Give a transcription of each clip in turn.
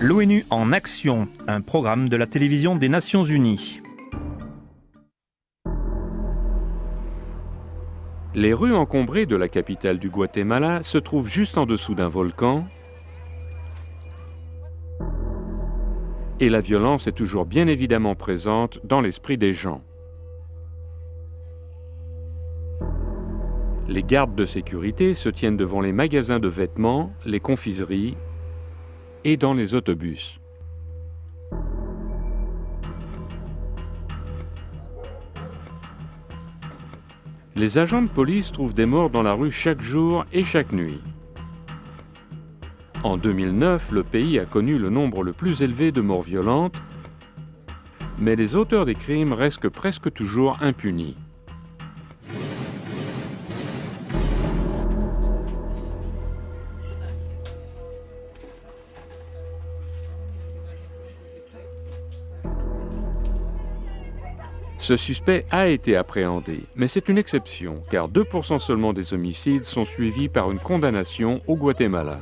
L'ONU en action, un programme de la télévision des Nations Unies. Les rues encombrées de la capitale du Guatemala se trouvent juste en dessous d'un volcan et la violence est toujours bien évidemment présente dans l'esprit des gens. Les gardes de sécurité se tiennent devant les magasins de vêtements, les confiseries et dans les autobus. Les agents de police trouvent des morts dans la rue chaque jour et chaque nuit. En 2009, le pays a connu le nombre le plus élevé de morts violentes, mais les auteurs des crimes restent presque toujours impunis. Ce suspect a été appréhendé, mais c'est une exception, car 2% seulement des homicides sont suivis par une condamnation au Guatemala.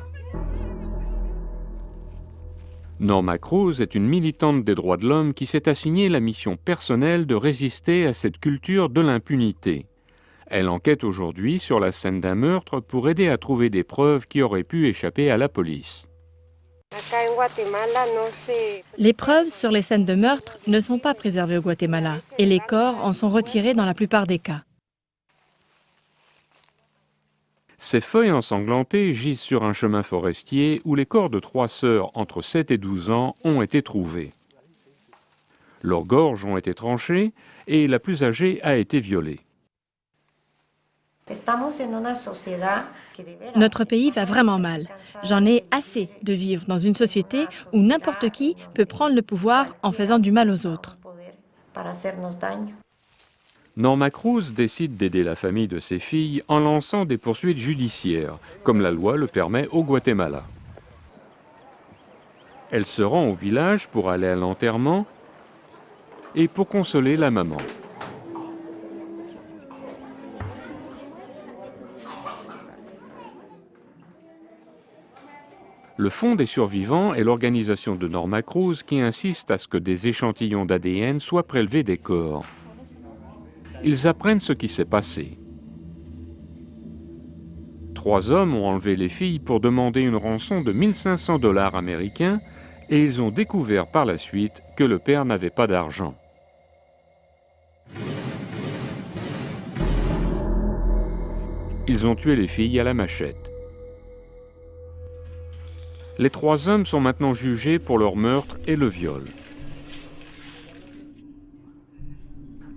Norma Cruz est une militante des droits de l'homme qui s'est assignée la mission personnelle de résister à cette culture de l'impunité. Elle enquête aujourd'hui sur la scène d'un meurtre pour aider à trouver des preuves qui auraient pu échapper à la police. Les preuves sur les scènes de meurtre ne sont pas préservées au Guatemala et les corps en sont retirés dans la plupart des cas. Ces feuilles ensanglantées gisent sur un chemin forestier où les corps de 3 sœurs entre 7 et 12 ans ont été trouvés. Leurs gorges ont été tranchées et la plus âgée a été violée. Notre pays va vraiment mal. J'en ai assez de vivre dans une société où n'importe qui peut prendre le pouvoir en faisant du mal aux autres. Norma Cruz décide d'aider la famille de ses filles en lançant des poursuites judiciaires, comme la loi le permet au Guatemala. Elle se rend au village pour aller à l'enterrement et pour consoler la maman. Le Fonds des survivants est l'organisation de Norma Cruz qui insiste à ce que des échantillons d'ADN soient prélevés des corps. Ils apprennent ce qui s'est passé. 3 hommes ont enlevé les filles pour demander une rançon de 1 500 $ américains et ils ont découvert par la suite que le père n'avait pas d'argent. Ils ont tué les filles à la machette. Les 3 hommes sont maintenant jugés pour leur meurtre et le viol.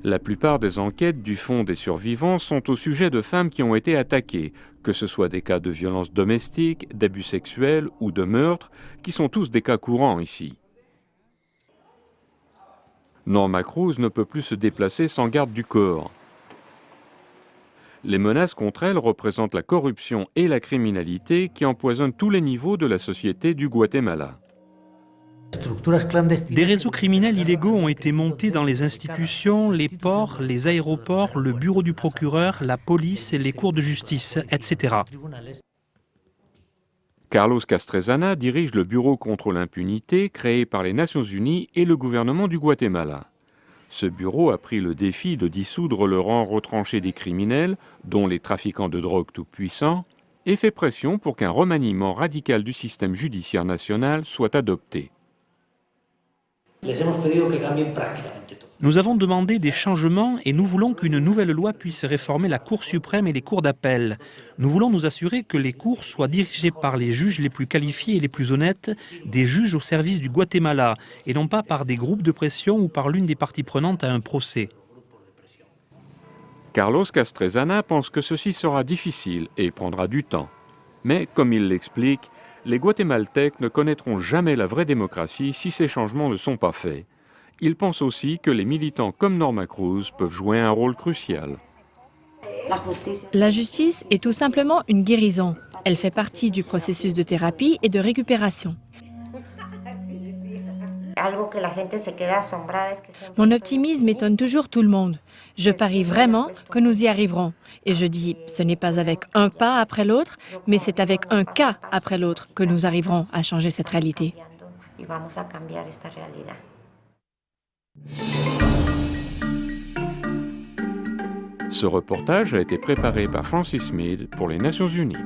La plupart des enquêtes du Fonds des survivants sont au sujet de femmes qui ont été attaquées, que ce soit des cas de violence domestique, d'abus sexuels ou de meurtre, qui sont tous des cas courants ici. Norma Cruz ne peut plus se déplacer sans garde du corps. Les menaces contre elle représentent la corruption et la criminalité qui empoisonnent tous les niveaux de la société du Guatemala. Des réseaux criminels illégaux ont été montés dans les institutions, les ports, les aéroports, le bureau du procureur, la police, les cours de justice, etc. Carlos Castrezana dirige le Bureau contre l'impunité créé par les Nations Unies et le gouvernement du Guatemala. Ce bureau a pris le défi de dissoudre le rang retranché des criminels, dont les trafiquants de drogue tout-puissants, et fait pression pour qu'un remaniement radical du système judiciaire national soit adopté. Nous avons demandé des changements et nous voulons qu'une nouvelle loi puisse réformer la Cour suprême et les cours d'appel. Nous voulons nous assurer que les cours soient dirigées par les juges les plus qualifiés et les plus honnêtes, des juges au service du Guatemala, et non pas par des groupes de pression ou par l'une des parties prenantes à un procès. Carlos Castrezana pense que ceci sera difficile et prendra du temps. Mais, comme il l'explique, les Guatémaltèques ne connaîtront jamais la vraie démocratie si ces changements ne sont pas faits. Il pense aussi que les militants comme Norma Cruz peuvent jouer un rôle crucial. La justice est tout simplement une guérison. Elle fait partie du processus de thérapie et de récupération. Mon optimisme étonne toujours tout le monde. Je parie vraiment que nous y arriverons. Et je dis, ce n'est pas avec un pas après l'autre, mais c'est avec un cas après l'autre que nous arriverons à changer cette réalité. y vamos a cambiar esta realidad. Ce reportage a été préparé par Francis Mead pour les Nations Unies.